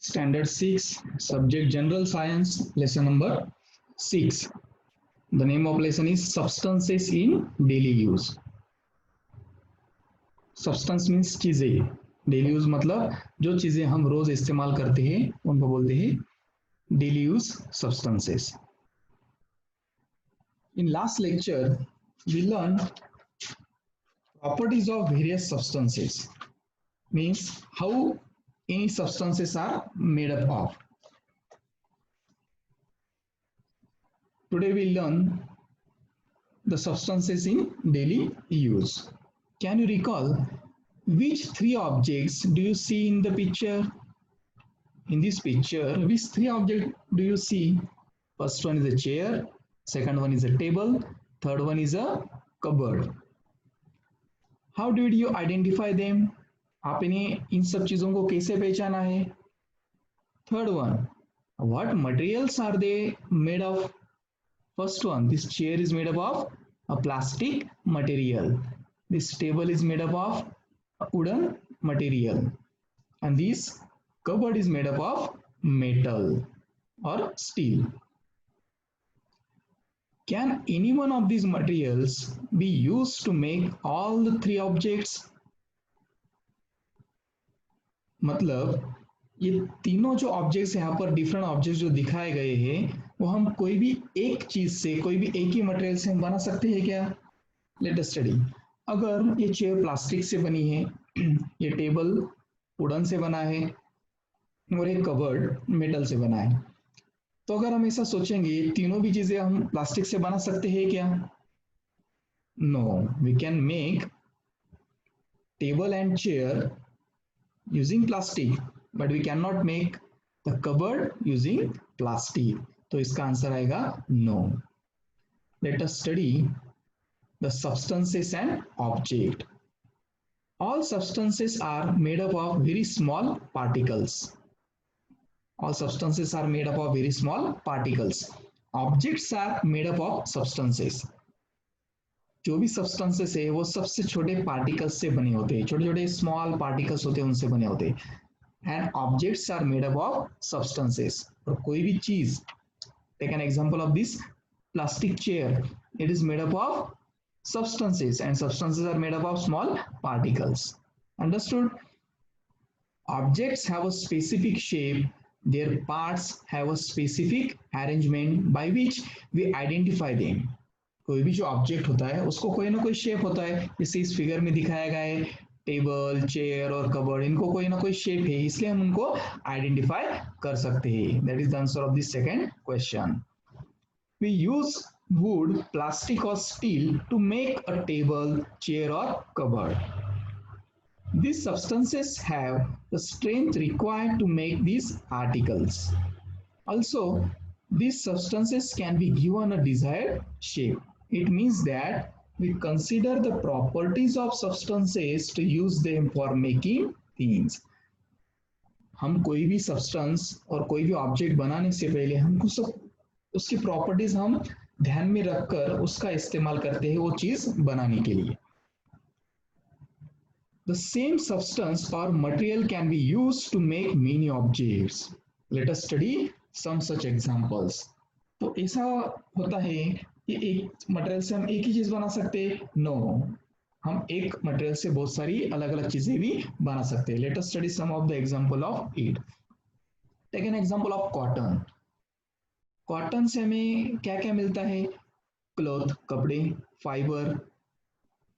Standard 6, Subject General Science, lesson number 6. The name of lesson is Substances in Daily Use. Substance means चीजें, daily use मतलब जो चीजें हम रोज इस्तेमाल करते हैं उनको बोलते हैं daily use substances. In last lecture, we learned properties of various substances, means how any substances are made up of. Today we learn the substances in daily use. Can you recall which three objects do you see in the picture? In this picture, which three objects do you see? First one is a chair, second one is a table, third one is a cupboard. How did you identify them? आपने इन सब चीजों को कैसे पहचाना है? Third one, what materials are they made of? First one, this chair is made up of a plastic material. This table is made up of a wooden material. And this cupboard is made up of metal or steel. Can any one of these materials be used to make all the three objects? मतलब ये तीनों जो objects यहाँ पर different objects जो दिखाए गए हैं वो हम कोई भी एक चीज से कोई भी एक ही मटेरियल से हम बना सकते हैं क्या? Late us study. अगर ये चेयर प्लास्टिक से बनी है, ये टेबल वुडन से बना है और ये कबर्ड मेटल से बना है, तो अगर हम ऐसा सोचेंगे तीनों भी चीजें हम प्लास्टिक से बना सकते हैं क्या? No, we can make table and chair using plastic, but we cannot make the cupboard using plastic. तो इसका आंसर आएगा no. Let us study the substances and object. All substances are made up of very small particles. All substances are made up of very small particles. Objects are made up of substances. जो भी substances है वो सबसे छोटे particles से बने होते हैं, छोटे छोटे स्मॉल पार्टिकल्स होते हैं उनसे बने होते हैं. And objects are made up of substances. और कोई भी चीज, take an example of this plastic chair, it is made up of substances and substances are made up of small particles. Understood? Objects have a specific shape, their parts have a specific arrangement by which we identify them. कोई भी जो object होता है उसको कोई ना कोई shape होता है, जैसे इस फिगर में दिखाया गया है टेबल, चेयर और कबर्ड, इनको कोई ना कोई शेप है, इसलिए हम उनको आइडेंटिफाई कर सकते हैं. That is the answer of this second question. We use wood, plastic और steel to make a table, chair और cupboard. These substances have the strength required to make these articles. Also, these substances can be given a desired shape. It means that we consider the properties of substances to use them for making things. हम कोई भी substance और कोई भी object बनाने से पहले हमको सब उसकी प्रॉपर्टीज हम ध्यान में रखकर उसका इस्तेमाल करते हैं वो चीज बनाने के लिए. The same substance or material can be used to make many objects. Let us study some such examples. तो ऐसा होता है कि एक मटेरियल से हम एक ही चीज बना सकते हैं? नो, हम एक मटेरियल से बहुत सारी अलग अलग चीजें भी बना सकते हैं. Let us study some of the example of it. Take an example of cotton. Cotton से हमें क्या क्या मिलता है? क्लॉथ, कपड़े, फाइबर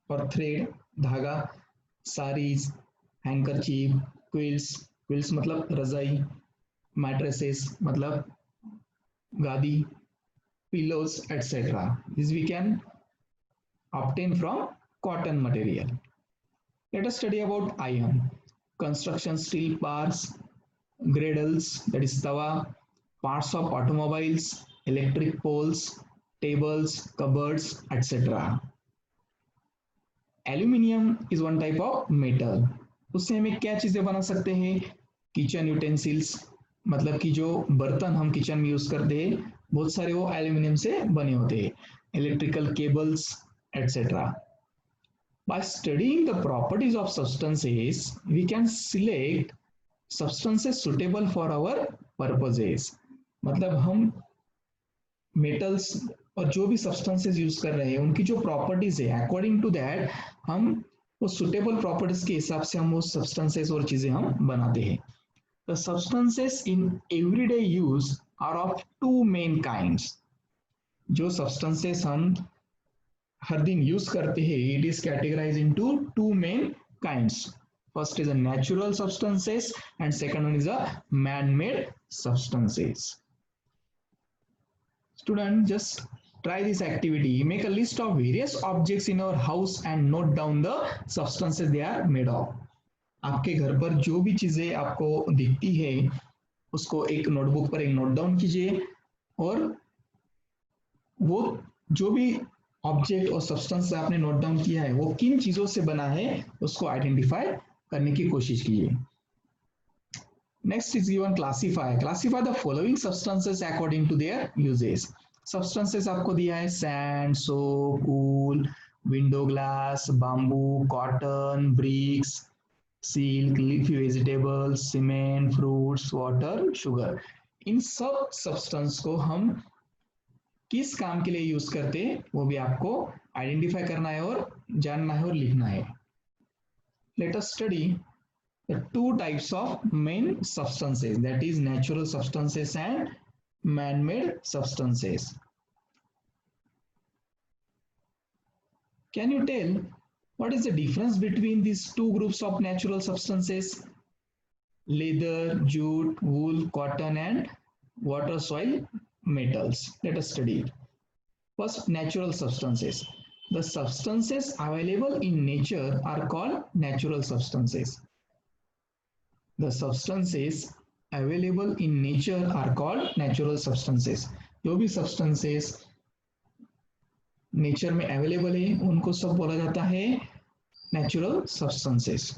और थ्रेड, धागा, साड़ीज, हैंकरचीफ, क्विल्स, क्विल्स मतलब रजाई, मैट्रेसेस मतलब गादी, pillows, etc. This we can obtain from cotton material. Let us study about iron. Construction steel bars, griddles, that is tawa, parts of automobiles, electric poles, tables, cupboards, etc. Aluminium is one type of metal. उससे हमें क्या चीजें बना सकते हैं? Kitchen utensils, मतलब कि जो बर्तन हम किचन में यूज करते हैं बहुत सारे वो एल्यूमिनियम से बने होते हैं. Electrical cables etcetera. By studying the properties of substances, we can select substances suitable for our purposes, मतलब हम मेटल्स और जो भी सब्सटेंसेस यूज कर रहे हैं उनकी जो प्रॉपर्टीज है अकॉर्डिंग टू दैट हम वो सुटेबल प्रॉपर्टीज के हिसाब से हम वो सब्सटेंसेस और चीजें हम बनाते हैं. The substances in everyday use are of two main kinds. जो सब्सटेंसेस हम हर दिन यूज करते हैं it is categorize into two main kinds. First is a natural substances and second one is a man-made substances. Student, just try this activity. Make a list of various objects in our house and note down the substances they are made of. आपके घर पर जो भी चीजें आपको दिखती है उसको एक नोटबुक पर एक नोट डाउन कीजिए और वो जो भी ऑब्जेक्ट और सब्सटेंस आपने नोट डाउन किया है वो किन चीजों से बना है उसको आइडेंटिफाई करने की कोशिश कीजिए. Next is given classify. Classify the following substances according to their uses. Substances आपको दिया है sand, soap, wool, window glass, bamboo, cotton, bricks, silk, leafy vegetables, cement, fruits, water, sugar. इन सब सब्सटेंस को हम किस काम के लिए यूज करते हैं वो भी आपको आइडेंटिफाई करना है और जानना है और लिखना है. Let us study the two types of main substances, that is natural substances and man-made substances. Can you tell what is the difference between these two groups of natural substances? Leather, jute, wool, cotton and water, soil, metals. Let us study it. First, natural substances. The substances available in nature are called natural substances. The substances available in nature are called natural substances. जो भी substances nature में available है उनको सब बोला जाता है natural substances.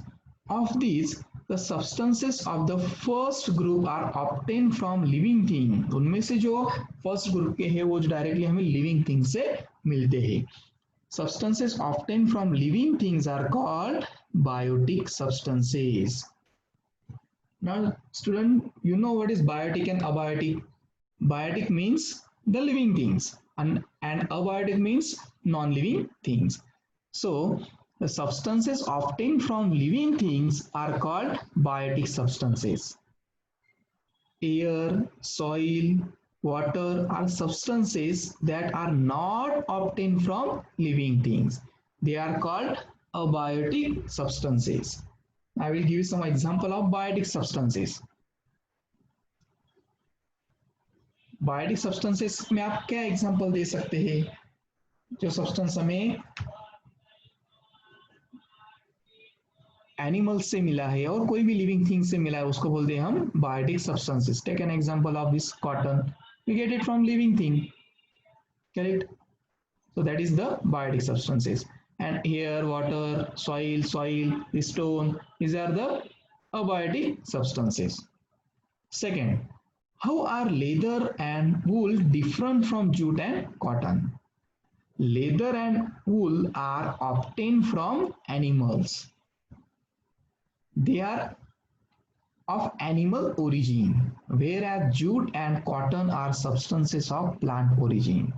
Of these, the substances of the first group are obtained from living thing. उनमें से जो first group के हैं वो जो डायरेक्टली हमें living thing से मिलते हैं. Substances obtained from living things are called biotic substances. Now, student, you know what is biotic and abiotic? Biotic means the living things and abiotic means non-living things. So, the substances obtained from living things are called biotic substances. Air, soil, water are substances that are not obtained from living things. They are called abiotic substances. I will give you some example of biotic substances. Biotic substances में आप क्या example दे सकते हैं जो substance हमें animals से मिला है और कोई भी living thing से मिला है उसको बोलते हैं हम biotic substances. Take an example of this cotton. We get it from living thing, correct? So that is the biotic substances. And air, water, soil, stone, these are the abiotic substances. Second, how are leather and wool different from jute and cotton? Leather and wool are obtained from animals. They are of animal origin, whereas jute and cotton are substances of plant origin.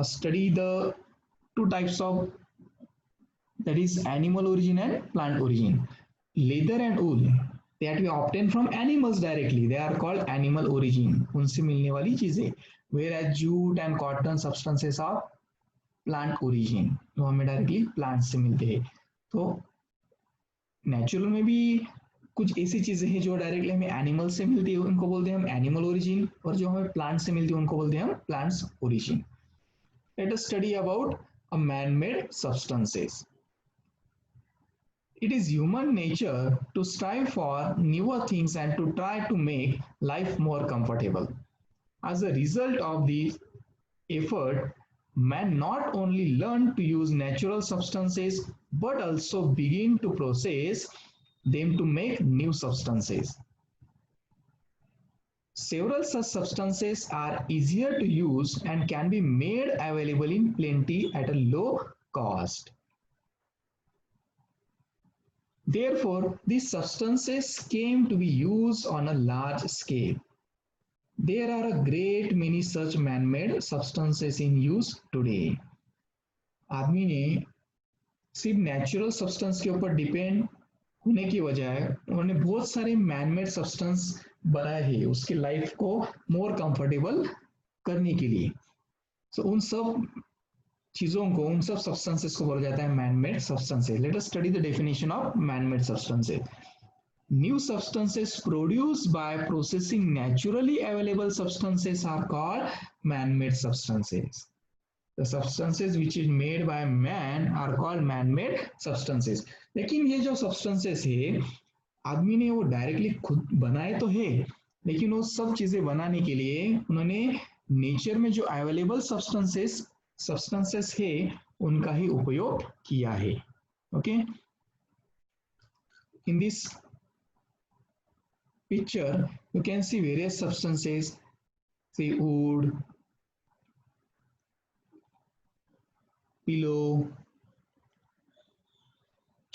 Study the two types of, that is animal origin and plant origin. Leather and wool that we obtain from animals directly, they are called animal origin, उनसे मिलने वाली चीजें. Whereas jute and cotton substances of plant origin, जो हमें directly plant से मिलते हैं. तो नेचुरल में भी कुछ ऐसी चीजें हैं जो डायरेक्टली हमें एनिमल से मिलती है उनको बोलते हैं हम एनिमल ओरिजिन, और जो हमें प्लांट से मिलती है उनको बोलते हैं हम plants origin. Let us study about a man-made substances. It is human nature to strive for newer things and to try to make life more comfortable. As a result of this effort, man not only learn to use natural substances but also begin to process them to make new substances. Several such substances are easier to use and can be made available in plenty at a low cost. Therefore, these substances came to be used on a large scale. There are a great many such man-made substances in use today. आदमी ने सिर्फ natural substance के ऊपर depend होने की बजाय उन्होंने बहुत सारे मैनमेड सब्सटेंस बनाए हैं उसकी लाइफ को मोर कंफर्टेबल करने के लिए। सो उन सब चीजों को, उन सब सब्सटेंसेस को बोला जाता है manmade substances. Late us study the definition of manmade substances. New substances produced by processing naturally available substances are called man-made substances. The substances which is made by man are called man-made substances. लेकिन ये जो substances है आदमी ने वो directly खुद बनाए तो है, लेकिन वो सब चीजें बनाने के लिए उन्होंने नेचर में जो अवेलेबल सब्सटेंसेस है उनका ही उपयोग किया है। Okay, in this picture you can see various substances, say wood, pillow,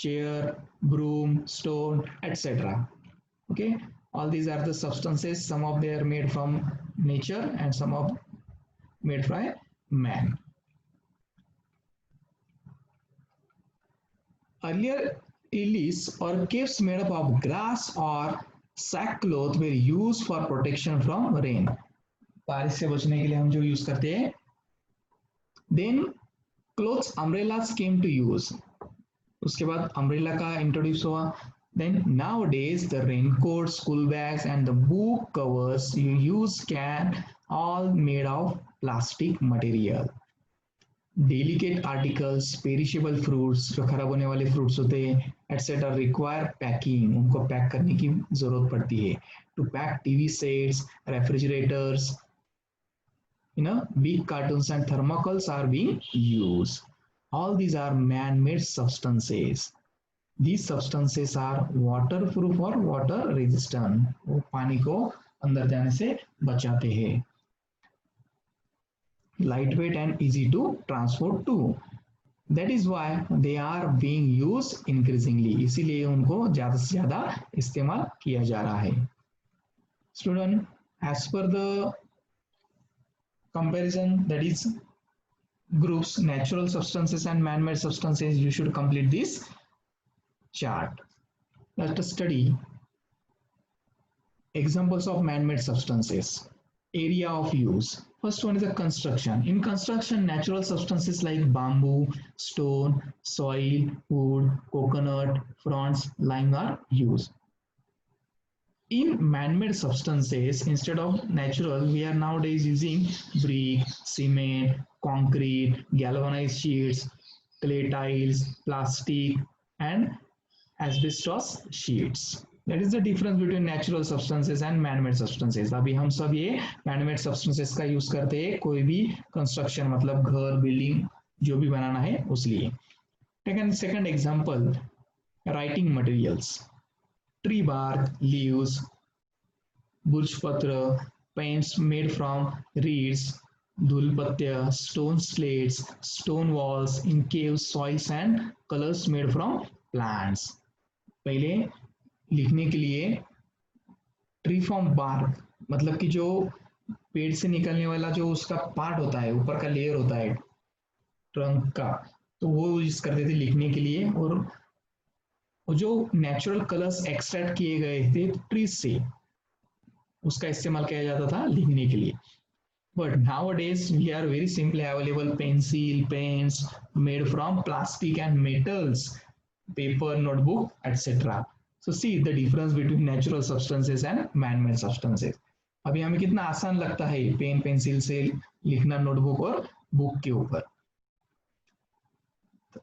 chair, broom, stone, etc. Okay, all these are the substances. Some of they are made from nature and some of made by man. Earlier lilies or caves made up of grass or sackcloth were used for protection from rain. बारिश से बचने के लिए हम जो use करते हैं। Then clothes umbrellas came to use. उसके बाद umbrella का introduce हुआ। Then nowadays the raincoat, school bags and the book covers you use can all made of plastic material. Delicate articles, perishable fruits जो खराब होने वाले fruits होते हैं etc. require packing, उनको पैक करने की जरूरत पड़ती है। To pack TV sets, refrigerators, big cartons and thermocols are being used. All these are man-made substances. These substances are waterproof or water resistant. वो पानी को अंदर जाने से बचाते हैं। Lightweight and easy to transport too. That is why they are being used increasingly. इसीलिए उनको ज़्यादा से ज़्यादा इस्तेमाल किया जा रहा है। Student, as per the comparison, that is groups natural substances and man-made substances, you should complete this chart. Let us study examples of man-made substances. Area of use. First one is a construction. In construction, natural substances like bamboo, stone, soil, wood, coconut, fronds, lime are used. In man-made substances, instead of natural, we are nowadays using brick, cement, concrete, galvanized sheets, clay tiles, plastic, and asbestos sheets. That is the difference between natural substances and man-made substances. अभी हम सब ये man-made substances का use करते हैं कोई भी construction मतलब घर बिल्डिंग जो भी बनाना है उस लिए। Second example, writing materials. Tree bark, leaves, burjpatra, paints made from reeds, dhulpatya, stone slates, stone walls in caves, soils and colors made from plants. पहले लिखने के लिए ट्री फॉर्म बार्क मतलब कि जो पेड़ से निकलने वाला जो उसका पार्ट होता है, ऊपर का लेयर होता है ट्रंक का, तो वो यूज करते थे लिखने के लिए। और जो नेचुरल कलर्स एक्सट्रैक्ट किए गए थे ट्री से, उसका इस्तेमाल किया जाता था लिखने के लिए। But nowadays we are very simply available pencil, pens made from plastic and metals, paper, notebook, etc. So see the difference between natural substances and man-made substances. अभी हमें कितना आसान लगता है पेन पेंसिल से लिखना नोटबुक और बुक के ऊपर।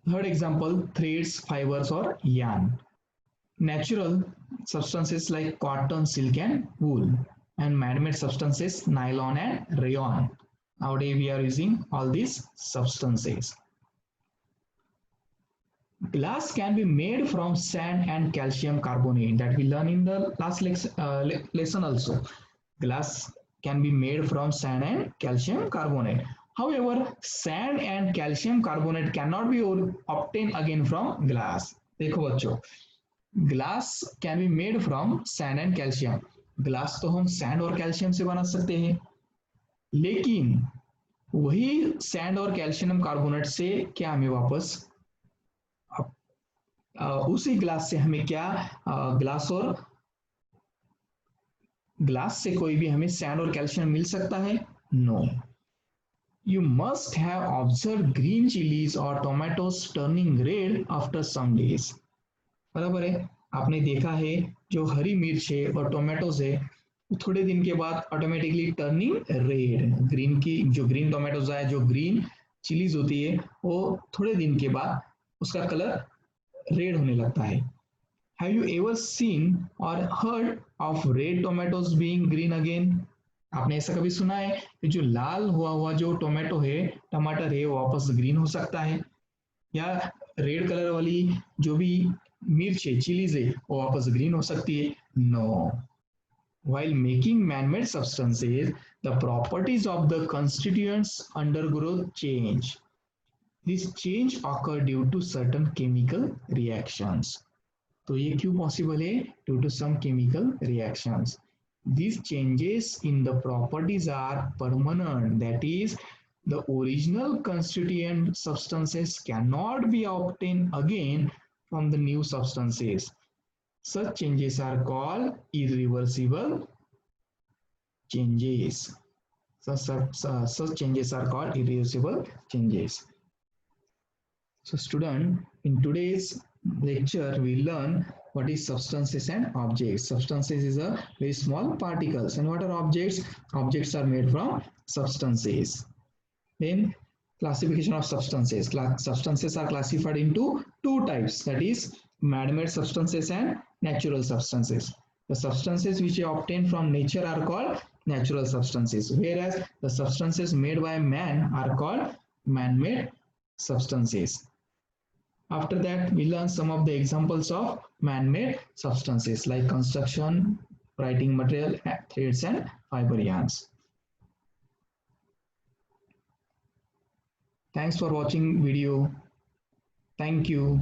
Third example, threads, fibers or yarn. Natural substances like cotton, silk and wool, and man-made substances nylon and rayon. Nowadays we are using all these substances. Glass can be made from sand and calcium carbonate, that we learn in the last lesson also. Glass can be made from sand and calcium carbonate. However, sand and calcium carbonate cannot be obtained again from glass. देखो बच्चों, glass can be made from sand and calcium. Glass तो हम sand और calcium से बना सकते हैं, लेकिन वही सैंड और कैल्शियम कार्बोनेट से क्या हमें वापस उसी ग्लास से हमें क्या ग्लास और ग्लास से कोई भी हमें सैंड और कैल्शियम मिल सकता है? No. You must have observed green chilies or tomatoes turning red after some days. बराबर है, आपने देखा है जो हरी मिर्च है और टोमेटोज है वो थोड़े दिन के बाद ऑटोमेटिकली टर्निंग रेड, ग्रीन की जो ग्रीन टोमेटोज है, जो ग्रीन चिलीज होती है, वो थोड़े दिन के बाद उसका कलर रेड होने लगता है। Have you ever seen or heard of red tomatoes being green again? आपने ऐसा कभी सुना है कि जो लाल हुआ हुआ जो टोमेटो है, टमाटर है, वो वापस ग्रीन हो सकता है? या रेड कलर वाली जो भी मिर्च है, चिलीज है, वो वापस ग्रीन हो सकती है? No. While making man-made substances, the properties of the constituents undergo change. This change occur due to certain chemical reactions. तो ये क्यों पॉसिबल है? Due to some chemical reactions. These changes in the properties are permanent, that is, the original constituent substances cannot be obtained again from the new substances. Such changes are called irreversible changes. Such changes are called irreversible changes. So student, in today's lecture, we learn what is substances and objects. Substances is a very small particles, and what are objects? Objects are made from substances. Then classification of substances. Substances are classified into two types, that is man-made substances and natural substances. The substances which are obtained from nature are called natural substances, whereas the substances made by man are called man-made substances. After that, we learn some of the examples of man-made substances like construction, writing material, threads and fiber yarns. Thanks for watching video. Thank you.